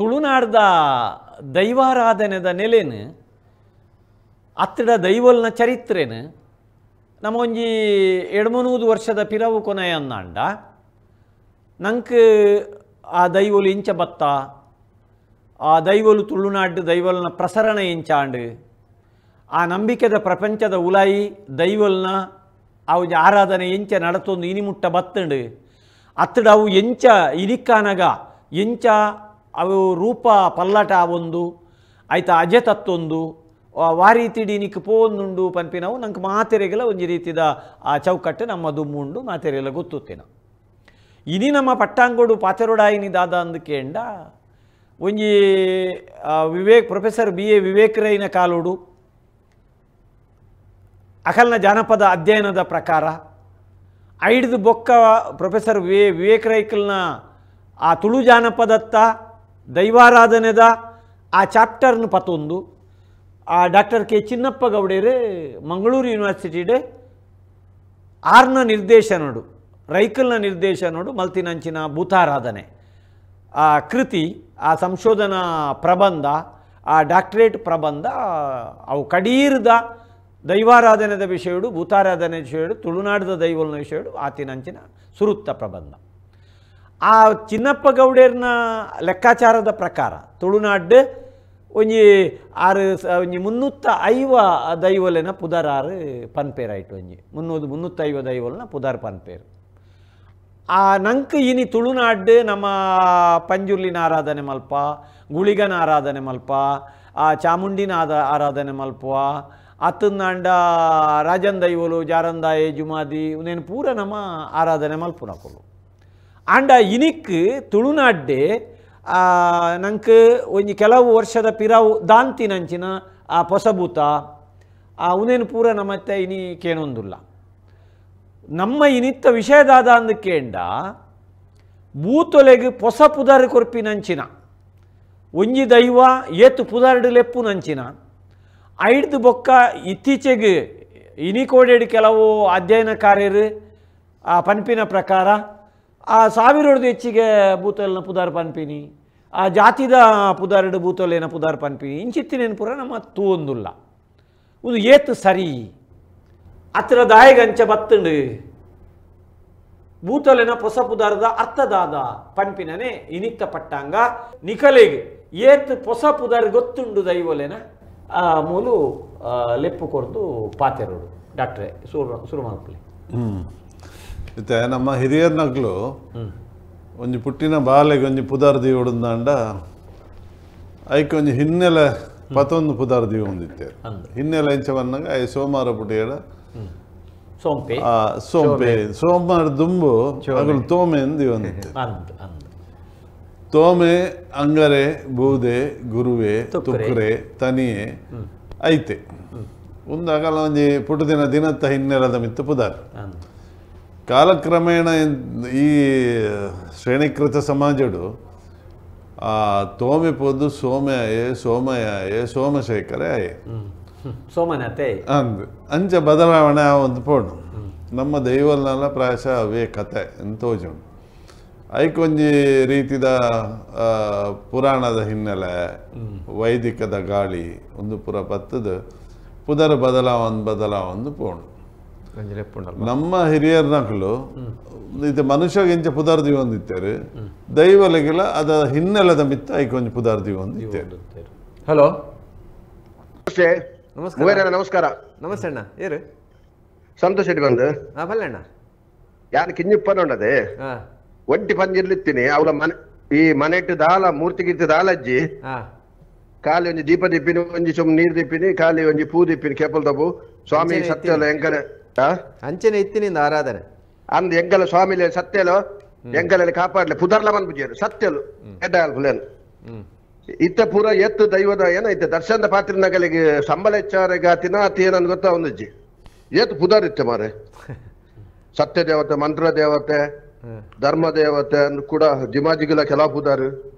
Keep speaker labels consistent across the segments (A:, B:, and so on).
A: ತುಳುನಾಡ್ದ ದೈವಾರಾಧನೆದ ನೆಲೆನು ಅತ್ತಡ ದೈವಲ್ನ ಚರಿತ್ರೆನು ನಮ್ಮ ಒಂಜಿ 2-3 ವರ್ಷದ ಪಿರವು ಕೊನೆಯ ಅಂದಾಂಡ ನಂಗೆ ಆ ದೈವಲು ಇಂಚ ಬತ್ತ ಆ ದೈವಲು ತುಳುನಾಡು ದೈವಲ್ನ ಪ್ರಸರಣ ಇಂಚಾಂಡು ಆ ನಂಬಿಕೆದ ಪ್ರಪಂಚದ ಉಲಾಯಿ ದೈವಲ್ನ ಅವು ಆರಾಧನೆ ಎಂಚ ನಡತೊಂದು ಇನಿಮುಟ್ಟ ಬತ್ತಂಡು ಅತ್ತಡ ಅವು ಎಂಚ ಇನಿಕ್ಕಾನಗ ಎಂಚ ಅವು ರೂಪ ಪಲ್ಲಟ ಒಂದು ಆಯ್ತಾ ಅಜೆ ತತ್ತೊಂದು ವಾರೀತಿಡಿ ನಿಕ್ ಪೋಂದುಂಡು ಪನ್ಪಿನವು ನಂಗೆ ಮಾತೆರೆಗೆಲ್ಲ ಒಂಜಿ ರೀತಿದ ಆ ಚೌಕಟ್ಟು ನಮ್ಮ ದುಮ್ಮುಂಡು ಮಾತೆರೆಲ್ಲ ಗೊತ್ತುತ್ತೇನ ಇನಿ ನಮ್ಮ ಪಟ್ಟಾಂಗೋಡು ಪಾತೆರೋಡಾಯಿನಿ ದಾದ ಅಂದಕೇಂಡ ಒಂಜಿ ಪ್ರೊಫೆಸರ್ BA ವಿವೇಕ್ ರೈನ ಕಾಲೋಡು ಅಕಲ್ನ ಜಾನಪದ ಅಧ್ಯಯನದ ಪ್ರಕಾರ ಐಡ್ದು ಬೊಕ್ಕ ಪ್ರೊಫೆಸರ್ ವಿವೇಕ್ ರೈಕಲ್ನ ಆ ತುಳು ಜಾನಪದತ್ತ ದೈವಾರಾಧನೆದ ಆ ಚಾಪ್ಟರ್ನ ಪತ್ತೊಂದು ಆ ಡಾಕ್ಟರ್ ಕೆ ಚಿನ್ನಪ್ಪ ಗೌಡೇರು ಮಂಗಳೂರು ಯೂನಿವರ್ಸಿಟಿಡೆ 6ನ ನಿರ್ದೇಶನೋಡು ರೈಕಲ್ನ ನಿರ್ದೇಶನೋಡು ಮಲ್ತಿನಂಚಿನ ಭೂತಾರಾಧನೆ ಆ ಕೃತಿ ಆ ಸಂಶೋಧನಾ ಪ್ರಬಂಧ ಆ ಡಾಕ್ಟರೇಟ್ ಪ್ರಬಂಧ ಅವು ಕಡೀರ್ದ ದೈವಾರಾಧನೆದ ವಿಷಯಡು ಭೂತಾರಾಧನೆ ವಿಷಯಡು ತುಳುನಾಡದ ದೈವಲ್ನ ವಿಷಯಡು ಆತಿನಂಚಿನ ಸುರುತ್ತ ಪ್ರಬಂಧ ಆ ಚಿನ್ನಪ್ಪ ಗೌಡೇರ್ನ ಲೆಕ್ಕಾಚಾರದ ಪ್ರಕಾರ ತುಳುನಾಡು ಒಂಜಿ 305 ದೈವಲೆನ ಪುದರಾರು ಪನ್ಪೇರಾಯ್ತು ಒಂಜಿ 305 ದೈವಲ್ನ ಪುದಾರ್ ಪನ್ಪೇರು ಆ ನಂಕ್ ಇನಿ ತುಳುನಾಡು ನಮ್ಮ ಪಂಜುರ್ಲಿನ ಆರಾಧನೆ ಮಲ್ಪ ಗುಳಿಗನ ಆರಾಧನೆ ಮಲ್ಪ ಆ ಚಾಮುಂಡಿನ ಆರಾಧನೆ ಮಲ್ಪುವ ಅತ್ತಂದಾಂಡ ರಾಜನ್ ದೈವಲು ಜಾರಂದಾಯೆ ಜುಮಾದಿ ಉನೇನು ಪೂರ ನಮ್ಮ ಆರಾಧನೆ ಮಲ್ಪುನಕೊಲು ಆಂಡ ಇನಿಕ್ ತುಳುನಾಡ್ಡೆ ನಂಗೆ ಒಂಜಿ ಕೆಲವು ವರ್ಷದ ಪಿರಾವು ದಾಂತಿನಂಚಿನ ಆ ಪೊಸಭೂತ ಆ ಉನೇನು ಪೂರ ನಮ್ಮತ್ತೆ ಇನಿ ಕೇನೊಂದುಲ್ಲ ನಮ್ಮ ಇನಿತ್ತ ವಿಷಯದಾದ ಅಂದಕೇಂಡ ಬೂತೊಲೆಗೆ ಪೊಸ ಪುದಾರು ಕೊರ್ಪಿನಂಚಿನ ಒಂಜಿ ದೈವ ಏತು ಪುದಾರ್ಡು ಲೆಪ್ಪು ನಂಚಿನ ಐಡ್ದು ಬೊಕ್ಕ ಇತ್ತೀಚೆಗೆ ಇನಿಕೋಡೆಡ್ ಕೆಲವು ಅಧ್ಯಯನಕಾರ್ಯರು ಆ ಪನ್ಪಿನ ಪ್ರಕಾರ ಆ 1000 ಹೆಚ್ಚಿಗೆ ಬೂತಲ್ನ ಪುದಾರ್ ಪನ್ಪಿನಿ ಆ ಜಾತಿದ ಪುದಾರ್ಡು ಬೂತೊಲೆನ ಪುದಾರ್ ಪನ್ಪಿನಿ ಇಂಚಿತ್ತಿನೇನು ಪುರ ನಮ್ಮ ತೂವೊಂದುಲ್ಲ ಇದು ಏತು ಸರಿ ಅತ್ರ ದಾಯಗಂಚ ಬತ್ತಂಡು ಬೂತೊಲೆನ ಪೊಸ ಪುದಾರದ ಅರ್ಥದಾದ ಪನ್ಪಿನನೆ ಇನಿತ್ತ ಪಟ್ಟಂಗ ನಿಕಲೆಗೆ ಏತು ಪೊಸ ಪುದಾರ್ ಗೊತ್ತುಂಡು ದೈವಲೆನ ಮೂಲು ಲೆಪ್ಪು ಕೊರ್ದು ಪಾತೆರೋಡು ಡಾಕ್ಟ್ರೆ ಶುರು ಮಾಡ್ಕೊಳ್ಳಿ
B: ಮತ್ತೆ ನಮ್ಮ ಹಿರಿಯರ ನಗ್ಲು ಒಂಜಿ ಪುಟ್ಟಿನ ಬಾಲೆಗೆ ಒಂಜಿ ಪುದಾರ್ ದೀವ ಹೊಡೆದಾಂಡ ಐಕೆ ಒಂಜಿ ಹಿನ್ನೆಲೆ ಪತೊಂದು ಪುದಾರ್ ದೀವ ಹೊಂದಿತ್ತೆ ಹಿನ್ನೆಲೆ ಇಂಚ ಬಂದಾಗ ಐ ಸೋಮವಾರ ಪುಟಿಯಡ ಸೋಂಪೆ ಸೋಮವಾರ ದುಂಬು ಅಗಲು ತೋಮೆ ಎಂದು ಹೊಂದಿತ್ತೆ ತೋಮೆ ಅಂಗರೆ ಬೂದೆ ಗುರುವೆ ತುಕ್ರೆ ತನಿಯೆ ಐತೆ ಒಂದಾಗಲ್ಲ ಒಂಜಿ ಪುಟ್ಟು ದಿನತ್ತ ಹಿನ್ನೆಲದ ಮಿತ್ತು ಪುದಾರ್ ಕಾಲಕ್ರಮೇಣ ಈ ಶ್ರೇಣೀಕೃತ ಸಮಾಜಡು ಆ ತೋಮೆ ಪೋದು ಸೋಮಯಾಯೆ ಸೋಮಯಾಯೆ ಸೋಮಶೇಖರ ಆಯೆ
A: ಸೋಮನಾಥೆ
B: ಅಂದು ಅಂಚ ಬದಲಾವಣೆ ಆ ಒಂದು ಪೋಡು ನಮ್ಮ ದೈವಲ್ನೆಲ್ಲ ಪ್ರಾಯಶಃ ಅವೇ ಕತೆ ಎಂತೋಜುಂಡು ಐಕೊಂಜಿ ರೀತಿದ ಪುರಾಣದ ಹಿನ್ನೆಲೆ ವೈದಿಕದ ಗಾಳಿ ಒಂದು ಪುರ ಪತ್ತದ ಪುದರ ಬದಲಾವೊಂದು ಪೋಣು ನಮ್ಮ ಹಿರಿಯರ ನಕಲು ಇದು ಮನುಷ್ಯಗಿಂಚ ಪುದಾರ್ದಿ ಹೊಂದಿತ್ತೇರು ದೈವಲೆಗೆಲ್ಲ ಅದ ಹಿನ್ನೆಲೆದ ಮಿತ್ತ ಐಕೊಂಜಿ ಪುದಾರ್ದಿ ಹೊಂದಿತ್ತೇರು.
C: ಹಲೋ
D: ನಮಸ್ಕಾರ. ನಮಸ್ಕಾರ.
C: ನಮಸ್ತೆ ಅಣ್ಣ. ಏರು
D: ಸಂತೋಷ್ ಶೆಟ್ಟಿ ಬಂದು
C: ಬಲ್ಲಣ್ಣ
D: ಯಾರು ಕಿಂಜಿಪ್ಪನೊಂಡದೆ ಒಂಟಿ ಪಂಜಿರ್ಲಿತ್ತೀನಿ ಅವಳ ಮನೆ ಈ ಮನೆಟ್ಟು ದಾಲ ಮೂರ್ತಿಗಿತ್ತು ದಾಲಜ್ಜಿ ಖಾಲಿ ಒಂಜಿ ದೀಪ ದಿಪ್ಪಿನಿ ಒಂಜಿ ಸುಮ್ ನೀರ್ ದಿಪ್ಪಿನಿ ಖಾಲಿ ಒಂಜಿ ಪೂ ದಿಪ್ಪಿನಿ ಕೇಪಲ್ ತಪ್ಪು ಸ್ವಾಮಿ ಸತ್ಯಲ ಎಂಕಲ
C: ಅಂಚನೆ ಇತ್ತಿನಿಂದ ಆರಾಧನೆ
D: ಅಂದ್ ಎಂಕಲ ಸ್ವಾಮಿಲೆ ಸತ್ಯಲು ಎಂಕಲಲ್ಲಿ ಕಾಪಾಡ್ಲೆ ಪುದರ್ಲ ಬಂದ್ಬಿಟ್ಟಿರು ಸತ್ಯಲು ಎಡ್ಡಾಲ್ಪುಲೇನು ಇತ್ತ ಪೂರ ಎತ್ತು ದೈವದ ಏನ ಇತ್ತ ದರ್ಶನದ ಪಾತ್ರಿನಗಳಿಗೆ ಸಂಬಳ ಹೆಚ್ಚಾರಗಾತಿನ ಅತಿ ಏನನ್ ಗೊತ್ತಾ ಒಂದಜ್ಜಿ ಏತು ಪುದರ್ ಇತ್ತೆ ಮಾರೆ ಸತ್ಯ ದೇವತೆ ಮಂತ್ರ ದೇವತೆ ಧರ್ಮ ದೇವತೆ ಅಂದ್ ಕೂಡ ಜಿಮಾಜಿಗಿಲ ಕೆಲ ಪುದಾರು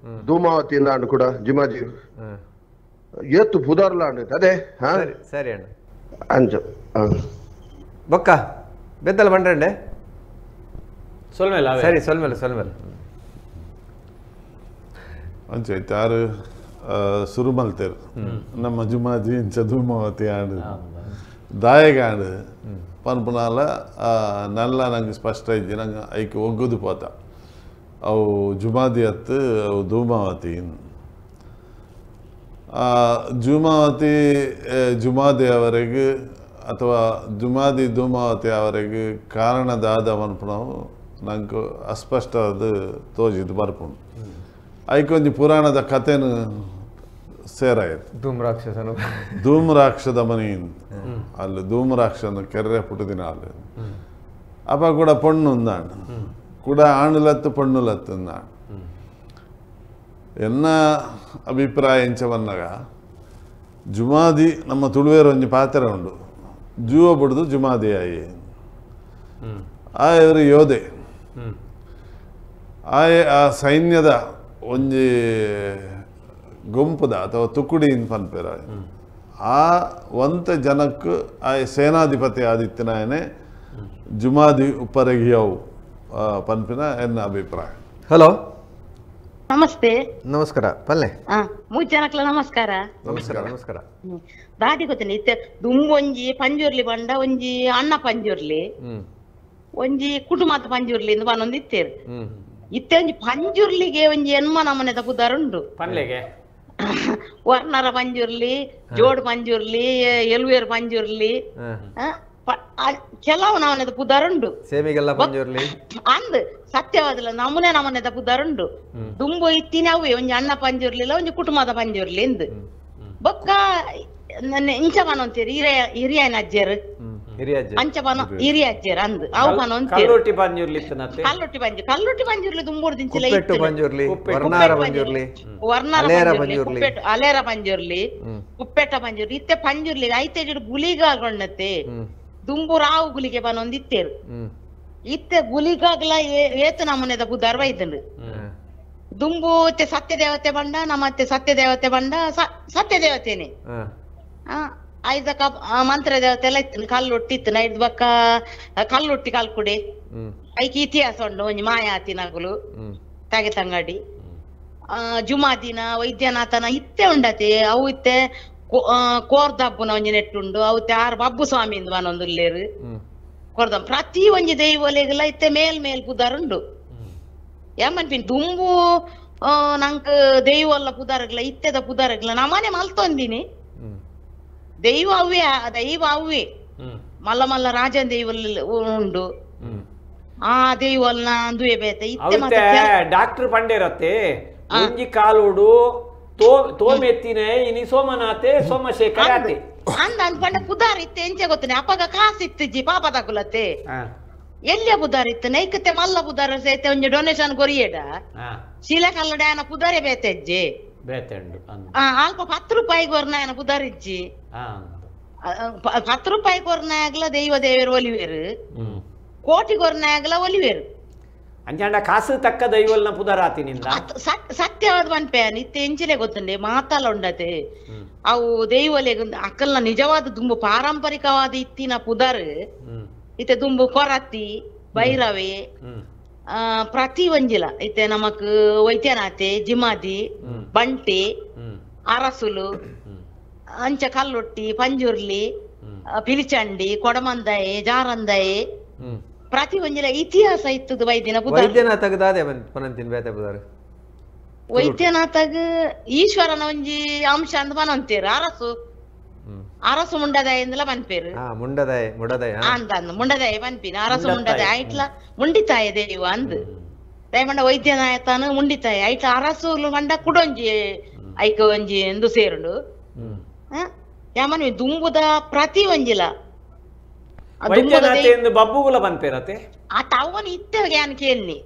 D: ಧೂಮಾವತಿಯಿಂದ ಅಂಡ್ ಕೂಡ ಜಿಮಾಜಿ ಏತು ಪುದಾರ್ಲ ಅಂಡ್ ಅದೇ
C: ಸರಿ ಅಣ್ಣ
D: ಅಂಚು
C: ಬೊಕ್ಕ ಬೆದ್ದಲ ಬಂಡ್ರೆ
A: ಸೊಲ್ಮೇಲೆ
C: ಸರಿ ಸೊಲ್ಮೇಲೆ
B: ಅಂಚೈತೆ ಆರು ಶುರು ಮಲ್ತೇರು ನಮ್ಮ ಜುಮಾದಿ ಇಂಚ ಧೂಮಾವತಿ ಆಡು ದಾಯಗಾಡು ಪನ್ಪುನಾಲ ನಲ್ಲ ನಂಗೆ ಸ್ಪಷ್ಟ ಇದ್ದಿ ನಂಗೆ ಐಕೆ ಒಗ್ಗುದು ಪೋತ ಅವು ಜುಮಾದಿ ಹತ್ತು ಅವು ಧೂಮಾವತಿ ಜುಮಾವತಿ ಜುಮಾದಿಯವರೆಗೆ ಅಥವಾ ಜುಮಾದಿ ಧೂಮಾವತಿ ಅವರೆಗೆ ಕಾರಣದಾದ ಮನ್ಪುಣವು ನಂಗೆ ಅಸ್ಪಷ್ಟವಾದ ತೋಜಿದ್ದು ಬರ್ಪುಣು ಐಕೊಂಜಿ ಪುರಾಣದ ಕಥೆನು ಸೇರಾಯ್ತು ಧೂಮ್ರಾಕ್ಷದ ಮನಿ ಅಲ್ಲಿ ಧೂಮ್ರಾಕ್ಷನ ಕೆರ್ರೆ ಪುಟ್ಟದಿನ ಅಲ್ಲಿ ಅಪ್ಪ ಕೂಡ ಪೊಣ್ಣು ఉందాడు ಕೂಡ ಆಣುಲತ್ತು ಪೊಣ್ಣುಲತ್ತು ఉన్నాడు ಎನ್ನ ಅಭಿಪ್ರಾಯಿಂಚವನ್ನಗ ಜುಮಾದಿ ನಮ್ಮ ತುಳುವೇರು ಒಂಜಿ ಪಾತ್ರೆ ಉಂಡು ಜೂವ ಬಿಡ್ದು ಜುಮಾದಿ ಆಯಿ ಆ ಇವರು ಯೋಧೆ ಆ ಸೈನ್ಯದ ಒಂಜಿ ಗುಂಪುದ ಅಥವಾ ತುಕುಡಿಯಿಂದ ಪನ್ಪೇರ ಆ ಒಂತ ಜನಕ್ಕೆ ಆ ಸೇನಾಧಿಪತಿ ಆದಿತ್ಯನಾಯನೆ ಜುಮಾದಿ ಉಪ್ಪರಗಿಯವು ಪನ್ಪಿನ ಎನ್ನ ಅಭಿಪ್ರಾಯ.
C: ಹಲೋ
E: ನಮಸ್ತೆ.
C: ನಮಸ್ಕಾರ ಪಲ್ಲೆ.
E: ಮೂರು ಜನಕ್ಲ ನಮಸ್ಕಾರ.
C: ನಮಸ್ಕಾರ ನಮಸ್ಕಾರ.
E: ದಾದಿ ಗೊತ್ತೇನೆ ಇತ್ತೆ ದುಂಬೊಂಜಿ ಪಂಜುರ್ಲಿ ಬಂಡ ಒಂಜಿ ಅಣ್ಣ ಪಂಜುರ್ಲಿ ಒಂಜಿ ಕುಟುಂಬದ ಪಂಜುರ್ಲಿ ಇಂದ ಬನ್ನೊಂದು ಇತ್ತೇರು ಇತ್ತೆ ಒಂಜಿ ಪಂಜುರ್ಲಿಗೆ ಒಂಜಿ ಎನ್ಮ ನಮನೆದ ಪುದಾರುಂಡು
A: ಪನ್ಲೆಗೆ
E: ವರ್ಣರ ಪಂಜುರ್ಲಿ ಜೋಡ್ ಪಂಜುರ್ಲಿ ಎಲ್ವೇರ್ ಪಂಜುರ್ಲಿ ಕೆಲವು ನಮನೆದ ಪುದಾರುಂಡು
C: ಸೇಮಿಗೆಲ್ಲ ಪಂಜುರ್ಲಿ
E: ಅಂದ್ ಸತ್ಯವಾದಲ್ಲ ನಮನೆದ ಪುದಾರುಂಡು ದುಂಬು ಇತ್ತಿನ ಅವೇ ಒಂಜಿ ಅಣ್ಣ ಪಂಜುರ್ಲಿಲ್ಲ ಒಂಜಿ ಕುಟುಂಬದ ಪಂಜುರ್ಲಿ ಇಂದು ಬೊಕ್ಕ ಇಂಚ ಬನೊಂತೀರಿ ಹಿರಿಯನ ಅಜ್ಜರು ಅಂಚ ಬನ ಹಿರಿಯ ಅಜ್ಜರು ಅಂದ್ ಅವು ಬನೊಂತೀರಿ
A: ಕಲ್ಲೊಟ್ಟಿ ಪಂಜುರ್ಲಿ
E: ಕಲ್ಲೊಟ್ಟಿ ಪಂಜುರ್ಲಿ ದುಂಬೂರ್ ದಿಂಚಿಲ ಅಲೇರ ಪಂಜುರ್ಲಿ ಕುಪ್ಪೆಟ್ಟ ಪಂಜುರ್ಲಿ ಇತ್ತೆ ಪಂಜುರ್ಲಿ ಐತೆ ಜಿಡು ಗುಲಿಗಾಗೊಂಡತೆ ದುಂಬು ರಾವು ಗುಲಿಗೆ ಬನೊಂದಿತ್ತೇರು ಇತ್ತೆ ಗುಲಿಗಾಗ್ಲ ಏತು ನಮನೆದ ಬುಧರ್ವ ಇದ್ದಂಡು ದುಂಬು ಸತ್ಯ ದೇವತೆ ಬಂಡ ನಮ್ಮತ್ತೆ ಸತ್ಯ ದೇವತೆ ಬಂಡ ಸತ್ಯ ದೇವತೆನೆ ಐದಕ್ಕ ಮಂತ್ರ ದೇವತೆ ಎಲ್ಲ ಇತ್ತು ಕಲ್ಲೊಟ್ಟಿತ್ತು ಐದು ಬಕ್ಕ ಕಲ್ಲೊಟ್ಟಿ ಕಲ್ಕುಡೆ ಐಕಿ ಇತಿಹಾಸ ಉಂಡು ಒಂಜಿ ಮಾಯಾತಿನಗುಲು ತಾಗೆ ತಂಗಡಿ ಜುಮಾದಿನ ವೈದ್ಯನಾಥನ ಇತ್ತೆ ಉಂಡತೆ ಅವು ಇತ್ತೆ ಕೋರ್ದಬ್ಬುನ ಒಂಜಿ ನೆಟ್ಟುಂಡು ಅವತ್ತೆ ಆರು ಬಬ್ಬು ಸ್ವಾಮಿ ಇಂದ ಬನೊಂದುಲ್ಲೇರು ಕೊರ್ದ ಪ್ರತಿ ಒಂಜಿ ದೈವಲೆಗಲ ಇತ್ತೆ ಮೇಲ್ ಪುದಾರುಂಡು ಏಮನ್ಪಿನ್ ದುಂಬು ನಂಕ್ ದೈವಲ್ಲ ಪುದಾರಗ್ಲ ಇತ್ತೆದ ಪುದಾರಗ್ಲ ನಮ್ಮನೆ ಮಲ್ತೊಂದಿನಿ ದೈವ ಅವ್ವೇ ಮಲ್ಲ ಮಲ್ಲ ರಾಜನ್ ದೈವಲ್ ಉಂಡು ಆ ದೈವಲ್ನ ದುವೆ ಬೇತೆ ಇತ್ತೆ
A: ಡಾಕ್ಟರ್ ಪಂಡೇರತ್ತೆ ಒಂಜಿ ಕಾಲುಡು ತೋಮೆತ್ತಿನೇ ಇನಿ ಸೋಮನಾಥೆ ಸೋಮಶೇಖರ ಆತೆ
E: ಅಂದ ಪಂಡ ಪುದಾರ್ ಇತ್ತೆ ಎಂಚೆ ಗೊತ್ತನೆ ಅಪ್ಪಗ ಕಾಸಿತ್ತಿಜ್ಜಿ ಪಾಪ ತಗುಲತ್ತೆ ಎಲ್ಲಿಯ ಪುದಾರ್ ಇತ್ತು ನೈಕತೆ ಮಲ್ಲ ಪುದಾರ ಸೇತೆ ಒಂಜಿ ಡೊನೇಷನ್ ಕೊರಿಯೇಡ ಶಿಲೆ ಕಲ್ಲಡ ಪುದಾರೆ ಬೇತೆಜ್ಜಿ
A: ಬೇತೆಂಡು
E: ಅಲ್ಪ 10 ರೂಪಾಯಿ ಕೊರ್ನಾಯನ ಪುದಾರಿಜ್ಜಿ 10 ರೂಪಾಯಿ ಕೊರ್ನಾಯಗ್ಲ ದೈವ ದೇವರು ಒಲಿವೇರು ಕೋಟಿ ಕೊರ್ನಾಯಗ್ಲ ಒಲಿವೇರು
A: ಅಂಜಾಂಡ ಕಾಸು ತಕ್ಕ ದೈವಲ್ನ ಪುದರಾತಿನಿಂದ
E: ಸತ್ಯವಾದ ಪನ್ಪೇನ್ ಇತ್ತೆ ಎಂಚಿಲೆ ಗೊತ್ತಂಡೆ ಮಾತಲ್ಲ ಉಂಡತೆ ಅವು ದೈವಲೆ ಅಕ್ಕಲ್ನ ನಿಜವಾದ ದುಂಬು ಪಾರಂಪರಿಕವಾದ ಇತ್ತಿನ ಪುದರ್ ಇತ್ತೆ ದುಂಬು ಕೊರತಿ ಭೈರವೆ ಪ್ರತಿ ಒಂಜಿಲ ಇತ್ತೆ ನಮಕ್ ವೈದ್ಯನಾಥೆ ಜಿಮಾದಿ ಬಂಟಿ ಅರಸುಲು ಅಂಚ ಕಲ್ಲೊಟ್ಟಿ ಪಂಜುರ್ಲಿ ಪಿಲಿಚಂಡಿ ಕೊಡಮಂದಾಯೆ ಜಾರಂದಾಯೆ ಪ್ರತಿ ಒಂಜಿಲ ಇತಿಹಾಸ ಇತ್ತದು ವೈದ್ಯನಾಥಗ ಈಶ್ವರನ ಒಂಜಿ ಅಂಶ ಅಂತ ಬನೊಂತೇರು ಅರಸು ಮುಂಡದಾಯಿಂದಲ ಬನ್ಪೇರು ಮುಂಡದಾಯ ಬನ್ಪಿನ ಅರಸು ಮುಂಡದಾಯ ಐಟ್ಲ ಮುಂಡಿತಾಯ ದೇವ ಅಂದ್ ದಯಮಂಡ ವೈದ್ಯನಾಥನು ಮುಂಡಿತಾಯ ಐಟ್ಲ ಅರಸು ಮಂಡ ಕುಡೊಂಜಿ ಐಕ ಒಂಜಿ ಎಂದು ಸೇರುಂಡು ಯಾಮನ್ ದುಂಬುದ ಪ್ರತಿ ಒಂಜಿಲ
A: ಬಬ್ಬುಗುಲ ಬನ್ಪೇರತೆ
E: ಆ ಟವನ್ ಇತ್ತೆ ಗ್ಯಾನ್ ಕೇಳಿ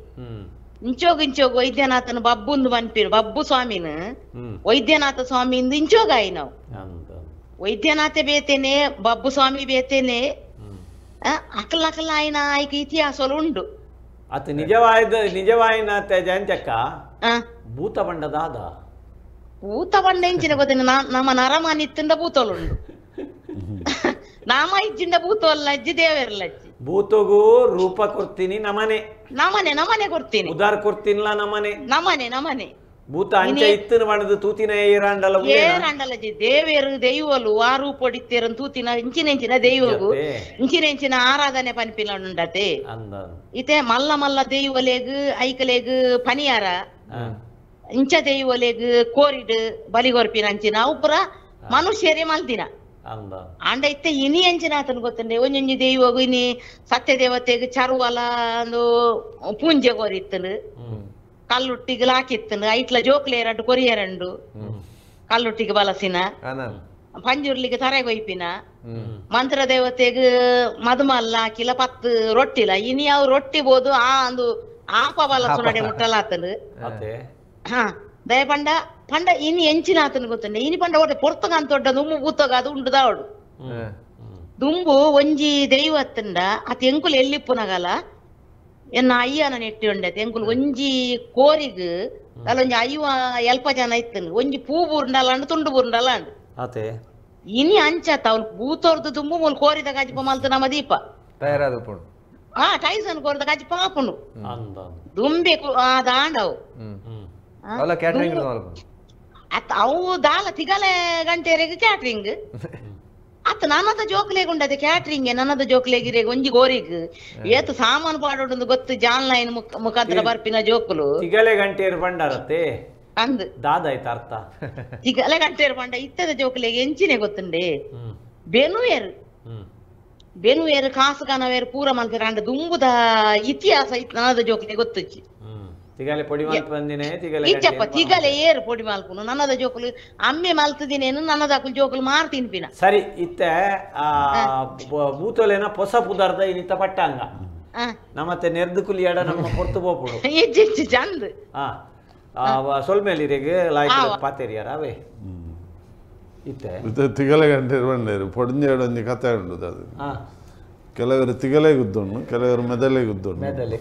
E: ಇಂಚೋಗು ವೈದ್ಯನಾಥನ ಬಬ್ಬುಂದು ಬನ್ಪೇರು ಬಬ್ಬು ಸ್ವಾಮಿನ ವೈದ್ಯನಾಥ ಸ್ವಾಮಿಂದ ಇಂಚೋಗಾಯಿ ನಾವು ವೈದ್ಯನಾಥ ಬೇತೇನೆ ಬಬ್ಬು ಸ್ವಾಮಿ ಬೇತೇನೆ ಅಕಲ್ ಆಯ್ನ ಆಯ್ಕೆ ಇತಿಹಾಸ ಉಂಡು
A: ಅತ್ ನಿಜವಾಯಿನ ಜಯಂತಕ್ಕ ಭೂತ ಬಂಡದಾದ
E: ಭೂತ ಬಂಡ ಎಂಚಿನ ಗೊತ್ತೇನೆ ನಮ್ಮ ನರಮಾನಿತ್ತಿಂದ ಭೂತೋಲುಂಡು ನಾಮ ಇಜ್ಜಿಂದ ಭೂತೋಲ್ಲ ಅಜ್ಜಿ ದೇವರಲ್ಲ ಅಜ್ಜಿ
A: ಭೂತಗೂ ರೂಪ ಕೊಡ್ತೀನಿ ನಮನೆ
E: ಕೊಡ್ತೀನಿ
A: ಉದಾರ್ ಕೊಡ್ತೀನಿಲ್ಲ ನಮನೆ ಭೂತ ಅಂಚ ಇತ್ತು ಮಾಡದು ತೂತಿನ ಏರಾಂಡಲ
E: ಏರಂಡಲಜಿ ದೇವೇರು ದೈವಲು ಆರು ಪೊಡಿತ್ತೇರು ತೂತಿನ ಇಂಚಿನ ದೈವಗು ಇಂಚಿನ ಆರಾಧನೆ ಪನ್ಪಿಲಂಡತೆ ಇತೆ ಮಲ್ಲ ಮಲ್ಲ ದೈವಲೇಗು ಐಕಲೇಗು ಪನಿಯಾರ ಇಂಚ ದೈವಲೇಗು ಕೋರಿಡ್ ಬಲಿಗೊರ್ಪಿನ ಅಂಚಿನ ಉಪರ ಮನುಷ್ಯರೇ ಮಲ್ದಿನ ಅಂಡ ಇತ್ತೆ ಇನಿ ಅಂಚಿನ ಆತನ ಗೊತ್ತಂಡೆ ಒಂಜೊಂಜಿ ದೈವಗು ಇನಿ ಸತ್ಯ ದೇವತೆಗೆ ಚರುವಲ ಒಂದು ಪೂಂಜೆ ಕೋರಿತ್ತನು ಕಲ್ಲುಟ್ಟಿಗೆ ಲಾಕಿತ್ತನು ಐಟ್ಲ ಜೋಕ್ಲೇರಂಡು ಕೊರಿಯರಂಡು ಕಲ್ಲುಟ್ಟಿಗೆ ಬಲಸಿನ ಪಂಜುರ್ಲಿಗೆ ತರೆಗೊಯ್ಪಿನ ಮಂತ್ರ ದೇವತೆಗೆ ಮಧುಮಲ್ಲ ಹಾಕಿಲ್ಲ ಪತ್ತು ರೊಟ್ಟಿಲ ಇನಿ ಅವು ರೊಟ್ಟಿ ಬೋದು ಆ ಒಂದು ಆಪ ಬಲ ಸುನಡೆ ಮುಟ್ಟಲಾತನು ಹಾ ದಯ ಪಂಡ ಪಂಡ ಇನಿ ಎಂಚಿನ ಆತನ ಗೊತ್ತಂಡೆ ಇನಿ ಪಂಡ ಒಟ್ಟೆ ಪೊರ್ತಗ ಅಂತ ದೊಡ್ಡ ದುಂಬು ಬೂತಗ ಅದು ಉಂಡುದಾವಡು ದುಂಬು ಒಂಜಿ ದೈವತ್ತಂಡ ಅತ್ ಎಂಕುಲು ಎಲ್ಲಿಪ್ಪುನಗಲ ಎನ್ನ ಅಯ್ಯನ ನೆಟ್ಟಿ ಉಂಡತೆ ಎಂಕುಲು ಒಂಜಿ ಕೋರಿಗ್ ಅಲ್ಲೊಂಜಿ ಅಯ್ಯವ ಎಲ್ಪ ಜನ ಇತ್ತನು ಒಂಜಿ ಪೂ ಬೂರ್ಂಡಲ್ಲ ತುಂಡು ಬೂರ್ಂಡಲ್ಲ ಅಂಡ್ ಇನಿ ಅಂಚತ ಅವ್ಲು ಬೂತೋರ್ದು ದುಂಬು ಮೂಲ ಕೋರಿದ ಕಾಜಿಪ ಮಲ್ತು ನಮ್ಮ ದೀಪ ಟೈಸನ್ ಕೋರಿದ ಕಾಜಿಪ ಆಪುಂಡು ದುಂಬೆ ದಾಂಡವು ಅವು ದಾಲ ತಿಗಲೆ ಗಂಟೆರೆಗೆ ಕ್ಯಾಟ್ರಿಂಗ್ ಅತ್ತ ನನ್ನದ ಜೋಕ್ಲೆಗುಂಡದೆ ಕ್ಯಾಟ್ರಿಂಗ್ ನನ್ನದ ಜೋಕ್ಲೆಗಿರೆಗೆ ಒಂಜಿ ಗೋರಿಗ್ ಏತು ಸಾಮಾನು ಪಾಡೋಡು ಗೊತ್ತು ಜಾನ್ಲೈನ್ ಮುಖಾಂತರ ಬರ್ಪಿನ ಜೋಕುಲು
A: ತಿಗಲೆ ಗಂಟೆರು ಬಂಡಾರತ್ತೆ
E: ಅಂದ್
A: ದಾದಾಯ್ತು ಅರ್ಥ
E: ತಿಗಲೆ ಗಂಟೆರು ಬಂಡ ಇತ್ತದ ಜೋಕ್ಲೆಗೆ ಎಂಚಿನೆ ಗೊತ್ತುಂಡೆ ಬೆನುವೇರು ಕಾಸುಗಾನವೇರು ಪೂರ ಮಲ್ಪೆರ ಅಂಡ ದುಂಬುದ ಇತಿಹಾಸ ಇತ್ತು ನನ್ನದ ಜೋಕ್ಲೆ ಗೊತ್ತುಚ್ಚಿ
A: ತಿಗಲೆ ಪೊಡಿ ಮಲ್ಪು ಬಂದಿನೇ
E: ಇಚ್ಚಪ್ಪ ತಿಗಲೆ ಏರು ಪೊಡಿ ಮಲ್ಪುನು ನನ್ನದ ಜೋಕುಲು ಅಮ್ಮೆ ಮಲ್ತದಿನೇನು ನನ್ನದ ಜೋಕುಲು ಮಾರ್ತೀನಿ ಪಿನ
A: ಸರಿ ಇತ್ತೆ ಬೂತೋಲೆನ ಪೊಸ ಪುದಾರ್ದ ಇನ್ನಿತ್ತ ಪಟ್ಟಂಗ ನಮ್ಮತ್ತೆ ನೆರ್ದುಕುಲಿ ಎಡ ನಮ್ಮ ಕೊರ್ತು ಪೋಪುಡು
E: ಇಜ್ಜಿ ಚಂದ್
A: ಸೊಲ್ಮೇಲಿರೆಗೆ ಲಾಯ್ಕ ಪಾತೆರಿಯಾರ ಅವೇ ಇತ್ತೆ
B: ತಿಗಲೆ ಗಂಟೆ ಬಂಡೇರು ಪೊಡಿಂಜೇಡು ಒಂಜಿ ಕತೆ ಉಂಡು ಅದು ಕೆಲವರು ತಿಗಲೆ ಗುದ್ದುಂಡು ಕೆಲವರು ಮೆದಲೆ ಗುದ್ದುಂಡು
A: ಮೆದಲೆ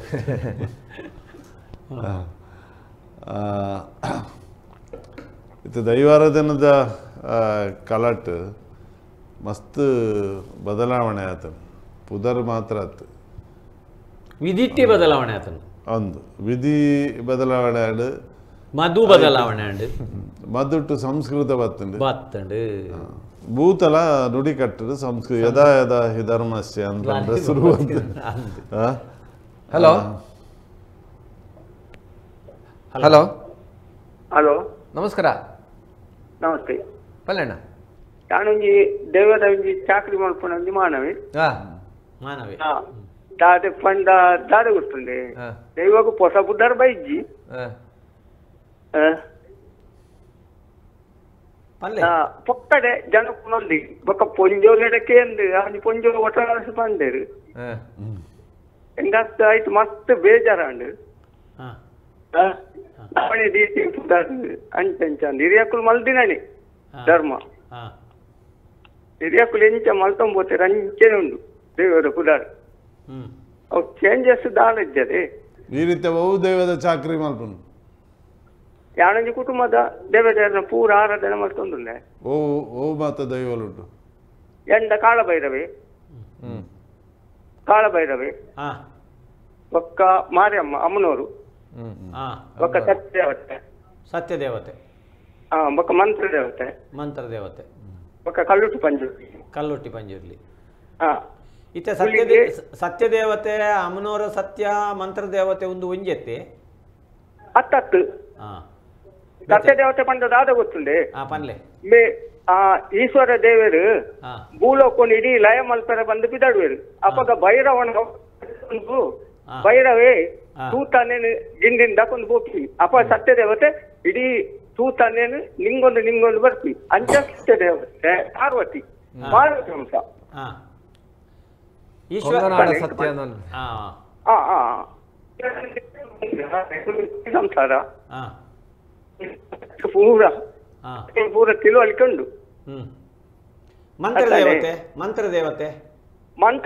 B: ಇದು ದೈವಾರಾಧನದ ಕಲಾಟ್ ಮಸ್ತ್ ಬದಲಾವಣೆ ಆತನು ಪುದರ್ ಮಾತ್ರ ಆತು
A: ವಿಧಿಟ್ಟಿ ಬದಲಾವಣೆ ಆತನು
B: ಒಂದು ವಿಧಿ ಬದಲಾವಣೆ ಆಡು
A: ಮಧು ಬದಲಾವಣೆ ಆಡು
B: ಮಧುಟ್ಟು ಸಂಸ್ಕೃತ ಬತ್ತುಂಡು
C: ಭೂತಲ ನುಡಿ ಕಟ್ಟದು ಸಂಸ್ಕೃತಿ ಯದಾ ಯದಾ ಹಿ ಧರ್ಮಸ್ಯ ಅಂತ ಶುರು
F: ಹಲೋ ಹಲೋ
G: ಹಲೋ
F: ನಮಸ್ಕಾರ.
G: ನಮಸ್ತೆ
F: ಪಲ್ಲಣ್ಣ
G: ನಾನೊಂಜಿ ದೇವದ ಒಂಜಿ ಚಾಕ್ರಿ ಮಲ್ಪೊಂದು ಮಾನವಿ
A: ಮಾನವಿ
G: ದಾದೆ ಪಂಡ ದಾದೆ ಗೊತ್ತುಂಡೆ ದೈವಗೂ ಹೊಸ ಬುದ್ಧರ ಬೈಜಿ ಪೊಕ್ಕಡೆ ಜನಕ್ಕೆ ಮಂದಿ ಬೊಕ್ಕ ಪೊಂಜೋಲೆಡಕ್ಕೆ ಅಂದು ಅಲ್ಲಿ ಪೊಂಜೋ ಒಟ್ಟಾಸಿ ಬಂದೇರು ಎಂಗತ್ತ ಆಯ್ತು ಮಸ್ತ್ ಬೇಜಾರಂಡು ಅವನೇ ದೀತಿ ಅಂಚಂಚಂದು ಹಿರಿಯಕ್ಕಳು ಮಲ್ದಿನನಿ ಧರ್ಮ ಹಿರಿಯಕ್ಕಳು ಎಂಚ ಮಲ್ತೊಂಬೋತಾರೆ ಅಂಚೆನೆ ಉಂಡು ದೇವರ ಪುದಾರ ಅವು ಚೇಂಜಸ್ ದಾಳಿದ್ದದೆ
C: ಈ ರೀತಿ ಬಹುದೇವದ ಚಾಕ್ರಿ ಮಲ್ಪನು
G: ಯಾಣಂಜಿ ಕುಟುಂಬದ ದೇವತೆಯರನ್ನ ಪೂರ ಆರಾಧನೆ ಮಾಡ್ಕೊಂಡುಂಡೆ
C: ಓ ಮಾತ ದೈವಲುಂಟು
G: ಎಂಡ ಕಾಳಭೈರವಿ ಒಕ್ಕ ಮಾರಿಯಮ್ಮ ಅಮ್ಮನವರು ಒಕ್ಕ
A: ಸತ್ಯದೇವತೆ
G: ಒಕ್ಕ ಮಂತ್ರ ದೇವತೆ ಒಕ್ಕ ಕಲ್ಲುಟ್ಟಿ ಪಂಜುರ್ಲಿ
A: ಇತ್ತೆ ಸತ್ಯದೇವತೆ ಅಮ್ಮನವರ ಸತ್ಯ ಮಂತ್ರ ದೇವತೆ ಒಂದು ಒಂಜೆತ್ತೆ
G: ಹತ್ತತ್ತು ಸತ್ಯದೇವತೆ ಪಂಡದಾದ ಗೊತ್ತುಂಡೆ
A: ಪನ್ಲೆ
G: ಈಶ್ವರ ದೇವರು ಭೂಲೋಕೊಂಡು ಇಡೀ ಲಯ ಮಲ್ಪರ ಬಂದು ಬಿದ್ದಾಡುವರು ಅವಾಗ ಭೈರವನ ಭೈರವೇ ತೂತಾನೇನು ಗಿಂಡಿಂದ ಕೊಂಡು ಹೋಗ್ತಿ ಅಪ್ಪ ಸತ್ಯದೇವತೆ ಇಡೀ ತೂತಾನೇನು ನಿಂಗೊಂದು ಬರ್ತಿ ಅಂಚ ಸತ್ಯದೇವತೆ ಪಾರ್ವತಿ ಮಾರುವಂಶ ಸಂಸಾರ ಪೂರ ತಿಳುವಳಿಕೊಂಡು ಮಂತ್ರ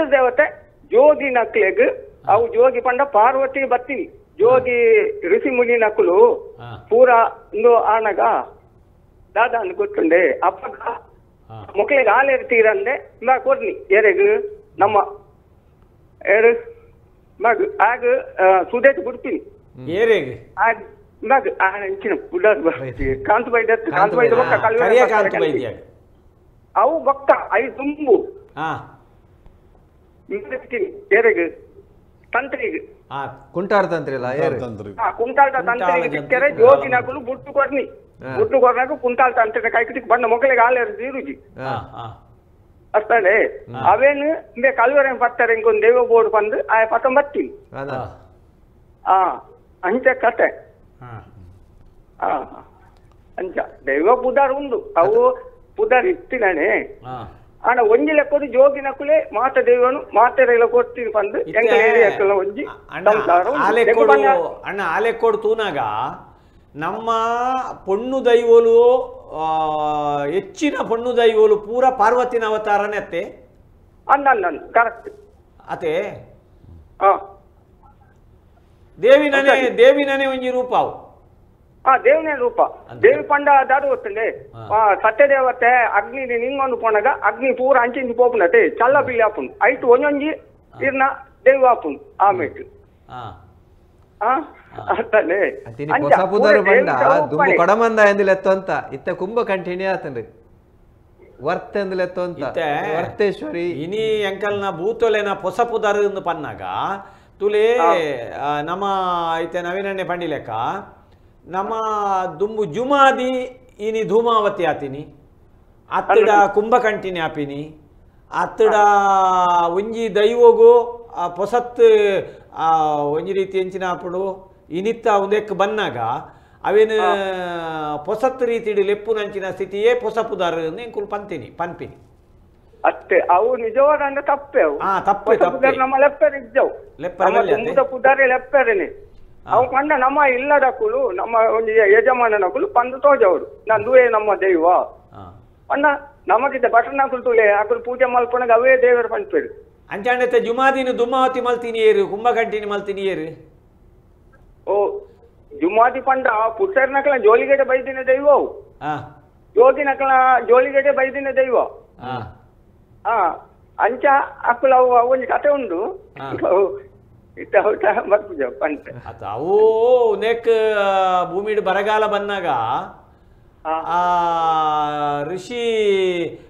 G: ದೇವತೆ ಜೋಗಿ ನಕ್ಲೆಗ್ ಅವು ಜೋಗಿ ಪಂಡ ಪಾರ್ವತಿ ಬತ್ತಿ ಜೋಗಿ ಋಷಿ ಮುನಿ ನಕುಲು ಪೂರ ಒಂದು ಆನಗ ದಾದ ಅಂದ್ ಗೊತ್ತುಂಡೆ ಅಪ್ಪಗ ಮಕ್ಳಿಗೆ ಹಾಲಿರ್ತೀರಂದೆ ಇವಾಗ ಕೊಡ್ನಿ ಎರೆಗ್ ನಮ್ಮ ಮಗು ಆಗ ಸುದೇಶ್ ಬಿಡ್ತೀನಿ నాకు ఆయన ఇచ్చిన బుడ్డారు కాంతి బయట కాంతి బయట ఒక్క
A: ಕರಿಯ ಕಾಂತ ವೈದ್ಯ
G: ಅವು ಬೊಕ್ಕ ಐದು ತುಂಬು ಎರೆಗೆ ತಂತ್ರಿಗೆ
F: ಕುಂಟಾರ ತಂತ್ರಿ ಇಲ್ಲ
G: ಕುಂಟಾಳ ತಂತ್ರಿಗೆ ಕೆರೆ ಜೋಗಿನಕಲು ಬುಟ್ಟು ಕೊರ್ನಿ ಬುಟ್ಟು ಕೊರ್ನಾಕ ಕುಂಟಾಳ ತಂತ್ರ ಕೈಕಿಟಿಗೆ ಬಂದ ಮೊಕ್ಕಲಿಗೆ ಹಾಲೇರು ರುಚಿ ಅಷ್ಟೇ ಅವೇನು ಇಂಬೆ ಕಲ್ವರೇನು ಪತ್ತಾರೆ ಇಂಕೊಂದು ದೇವ ಬೋರ್ಡ್ ಬಂದು ಆ ಪತಂ ಬತ್ತಿ ಅಂಚೆ ಕತೆ ಅಂಚ ದೈವ ಪುದಾರ್ ಉಂಡು ಅವು ಪುದಾರ್ ಇತ್ತಿನಾನೆ ಆನ ಒಂಜಿ ಲೆಕ್ಕದು ಜೋಗಿನಕುಲೆ ಮಾತ ದೈವನು ಮಾತೆರೆಲ್ಲ ಕೊಡ್ತೀನಿ ಬಂದು ಎಂಕ ಏರಿಯಾಕ್ಕೆಲ್ಲ ಒಂಜಿ
A: ಅಣ್ಣ ಆಲೆಕ್ಕೋಡು ತೂನಾಗ ನಮ್ಮ ಪೊಣ್ಣು ದೈವಲು ಹೆಚ್ಚಿನ ಪೊಣ್ಣು ದೈವಲು ಪೂರ ಪಾರ್ವತಿನ ಅವತಾರನೇ ಅತ್ತೆ
G: ಅನ್ನ ಕರೆಕ್ಟ್
A: ಅತೆ ದೇವಿನನೇ ಒಂಜಿ ರೂಪ ಅವು
G: ದೇವಿನ ರೂಪ ದೇವಿ ಪಂಡ ದಾಡು ಗೊತ್ತಂಡೆ ಸತ್ಯದೇವತೆ ಅಗ್ನಿ ನಿಂಗೊಂದು ಪೋನಾಗ ಅಗ್ನಿ ಪೂರ ಅಂಚಿಂಚು ಪೋಪುನತೆ ಚಲ್ಲ ಬಿಲ್ಲಿ ಆಪುನ್ ಐಟು ಒಂಜೊಂಜಿ ಇರ್ನ ದೇವಿ ಆಪುನ್ ಆಮೇಲೆ
F: ದುಂಬು ಕೊಡಮಂದ ಎಂದಿಲೆತ್ತು ಅಂತ ಇತ್ತ ಕುಂಭ ಕಂಟಿನ್ಯೂ ಆತನ್ರಿ ವರ್ತ ಎಂದಿಲೆತ್ತು ಅಂತ ವರ್ತೇಶ್ವರಿ
A: ಇನಿ ಎಂಕಲ್ನ ಭೂತೊಲೆನ ಪೊಸಪುದರ್ ಪನ್ನಾಗ ತುಲೆ ನಮ್ಮ ಐತೆ ನವೀನಣ್ಣೆ ಪಂಡಿಲೆಕ್ಕ ನಮ್ಮ ದುಂಬು ಜುಮಾದಿ ಇನಿ ಧೂಮಾವತಿ ಆತಿನಿ ಅತ್ತಡ ಕುಂಭಕಂಟಿನಿ ಆಪಿನಿ ಅತ್ತಡ ಒಂಜಿ ದೈವಗು ಪೊಸತ್ ಒಂಜಿ ರೀತಿ ಎಂಚಿನ ಆಪುಡು ಇನಿತ್ತ ಉದೆಕ್ ಬಂದಾಗ ಅವೇನು ಪೊಸತ್ ರೀತಿ ಲೆಪ್ಪುನಂಚಿನ ಸ್ಥಿತಿಯೇ ಪೊಸಪುದಾರ ಎಂಕುಲು ಪನ್ಪಿನಿ
G: ಅಷ್ಟೇ ಅವು ನಿಜವಾದ ಅಂದ್ರೆ ತಪ್ಪೆ ಅವು
A: ತಪ್ಪೆ
G: ನಮ್ಮ ಲೆಪ್ಪರ್ ಇದ್ದವು ಪುದಾರೆ ಲೆಪ್ಪರೇನೆ ಅವು ಕಂಡ ನಮ್ಮ ಇಲ್ಲದಕ್ಕೂ ನಮ್ಮ ಒಂದು ಯಜಮಾನನಕ್ಕೂ ಪಂದು ತೋಜವರು ನಂದುವೇ ನಮ್ಮ ದೈವ ಅಣ್ಣ ನಮಗಿದ್ದ ಬಟನಕುಲು ತುಲೆ ಅಕುಲು ಪೂಜೆ ಮಲ್ಪನಾಗ ಅವೇ ದೇವರು ಪಂಚೇರು
A: ಅಂಚಾಂಡತೆ ಜುಮಾದಿನ ದುಮಾವತಿ ಮಲ್ತೀನಿ ಏರು ಕುಂಭಕಂಟಿನಿ ಮಲ್ತೀನಿ ಏರು
G: ಓ ಜುಮಾದಿ ಪಂಡ ಪುಟ್ಟರ್ ನಕಲ ಜೋಲಿಗಡೆ ಬೈದಿನ ದೈವ ಅವು ಜೋಗಿ ನಕಲ ಜೋಲಿಗಡೆ ಬೈದಿನ ದೈವ ಅಂಚ ಅಕ್ಕಲು ಅವು ಒಂದು ಕತೆ ಉಂಡು
A: ಅವು ನೆಕ್ ಭೂಮಿಡ್ ಬರಗಾಲ ಬಂದಾಗ ಋಷಿ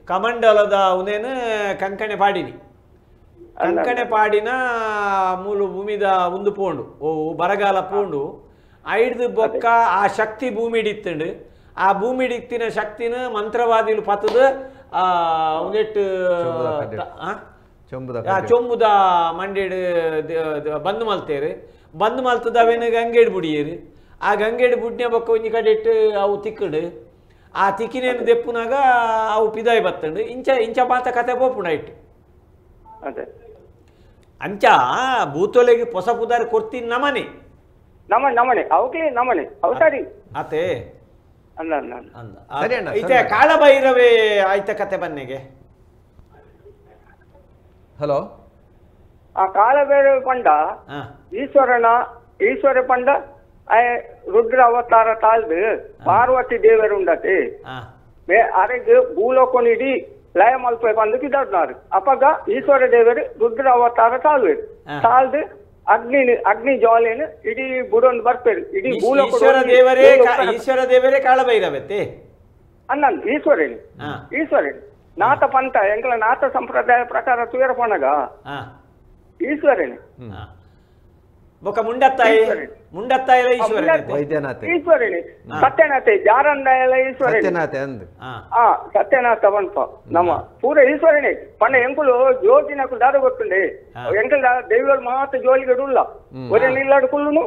A: ಕಮಂಡಲದ ಉನೇನು ಕಂಕಣೆ ಪಾಡಿನಿ ಕಂಕಣೆ ಪಾಡಿನ ಮೂಲು ಭೂಮಿದ ಒಂದು ಪೋಂಡು ಬರಗಾಲ ಪೋಂಡು ಐಡ್ದು ಬೊಕ್ಕ ಆ ಶಕ್ತಿ ಭೂಮಿಡಿತ್ತಂಡು ಆ ಭೂಮಿಡಿತ್ತಿನ ಶಕ್ತಿನ ಮಂತ್ರವಾದಿಲು ಪತ್ತದ ಉನೆಟ್ಟು ಚೊಂಬುದ ಮಂಡೇಡು ಬಂದು ಮಲ್ತೇರು ಬಂದು ಮಲ್ತದ ಅವೇನು ಗಂಗೇಡು ಬುಡಿಯೇರು ಆ ಗಂಗೇಡು ಬುಡ್ನೆ ಬೊಕ್ಕ ಒಂಜಿ ಕಡೆ ಇಟ್ಟು ಅವು ತಿಕ್ಕಡು ಆ ತಿಕ್ಕಿನೇನು ದೆಪ್ಪುನಾಗ ಅವು ಪಿದಾಯಿ ಬತ್ತಂಡು ಇಂಚ ಮಾತ ಕತೆ ಬೋಪುಣ ಇಟ್ಟು ಅಂಚ ಭೂತೊಲೆಗೆ ಹೊಸ ಪುದಾರಿ ಕೊಡ್ತೀನಿ ನಮನೆ
G: ಅವಕ್ಕೆ ನಮನೆ ಅವತಾರಿ
A: ಆತೆ
G: ಅಲ್ಲ
A: ಐತೆ ಕಾಳಭೈರವೇ ಆಯ್ತ ಕತೆ ಬನ್ನೆಗೆ
F: ಹಲೋ
G: ಆ ಕಾಳಭೈರವ ಪಂಡ ಈಶ್ವರ ಪಂಡ ರುದ್ರ ಅವತಾರ ತಾಳ್ದು ಪಾರ್ವತಿ ದೇವರು ಉಂಡತೆ ಅರೆಗ್ ಭೂಲೋಕನಿಡಿ ಲಯ ಮಲ್ಪ ಬಂದು ಕಿದಾಡ್ನಾರು ಅಪ್ಪಗ ಈಶ್ವರ ದೇವರು ರುದ್ರ ಅವತಾರ ತಾಳ್ವೇರು ತಾಳ್ದು ಅಗ್ನಿ ಜ್ವಾಲೆನು ಇಡೀ ಬುಡೊಂದು ಬರ್ಪೇರು ಇಡೀ ಭೂಲೋಕ
A: ಈಶ್ವರ ದೇವರೇ ಕಾಳಭೈರವತೆ
G: ಅನ್ನಂದು ಈಶ್ವರೇನು ನಾಥ ಪಂಥ ಎಂಕಲ ನಾಥ ಸಂಪ್ರದಾಯ ಪ್ರಕಾರ ತುಯರ ಪಣಗ ಈಶ್ವರೇನು
A: ಬೊಕ ಮುಂಡತ್ತಾಯ
G: ಈಶ್ವರೇನೆ ಸತ್ಯನಾಥೆ ಜಾರಂದಾಯಲ ಈಶ್ವರೇನೆ ಸತ್ಯನಾಥ ಬಂತ ನಮ್ಮ ಪೂರ ಈಶ್ವರೇನೆ ಪಂಡ ಎಂಕುಲು ಜ್ಯೋತಿನಕು ದಾದ ಗೊತ್ತುಂಡೆ ಎಂಕಲ್ ದೈವರು ಮಾತ್ರ ಜೋಲಿಗಡುಲ್ಲ ಒರೆ ನಿಲ್ಲಾಡು ಕುಲ್ಲುನು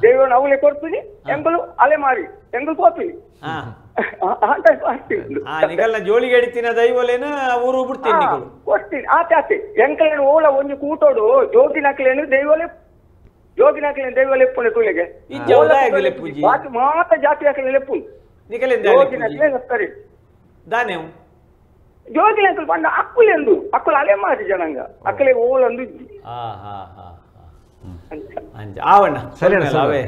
G: ದೈವರು ಅವಳೆ ಕೊಡ್ತೀನಿ ಎಂಕುಲು ಅಲೆ ಮಾರಿ ಎಂಕುಲು ಕೋಪಿನಿ
A: ಜೋಳಿಗೆ ಎಡಿತಿನ ದೈವಲೇನ ಊರು ಬಿಡ್ತೀನಿ
G: ಕೊಡ್ತೀನಿ ಆತೆ ಎಂಕಲೇನು ಓಳ ಒಂದು ಕೂಟೋಡು ಜ್ಯೋತಿನಕ್ಲೇನು ದೈವಲೆ ಜೋಗಿನಾಕಲಿ ದೈವ ಲೆಪ್ಪುನೆ ತುಳಿಗೆ ಮಾತ ಜಾತಿ ಹಾಕಲಿ ಲೆಪ್ಪು ಜೋಗಿನಾಕಲಿ
A: ದಾನೇವು
G: ಜೋಗಿನಾಕಲು ಪಂಡ ಅಕ್ಕುಲೆಂದು ಅಕ್ಕಲು ಅಲೆ ಮಾರಿ ಜನಾಂಗ ಅಕ್ಕಲೆ ಓಲಂದು
A: ಆವಣ್ಣ ಸರಿ ಅವೇ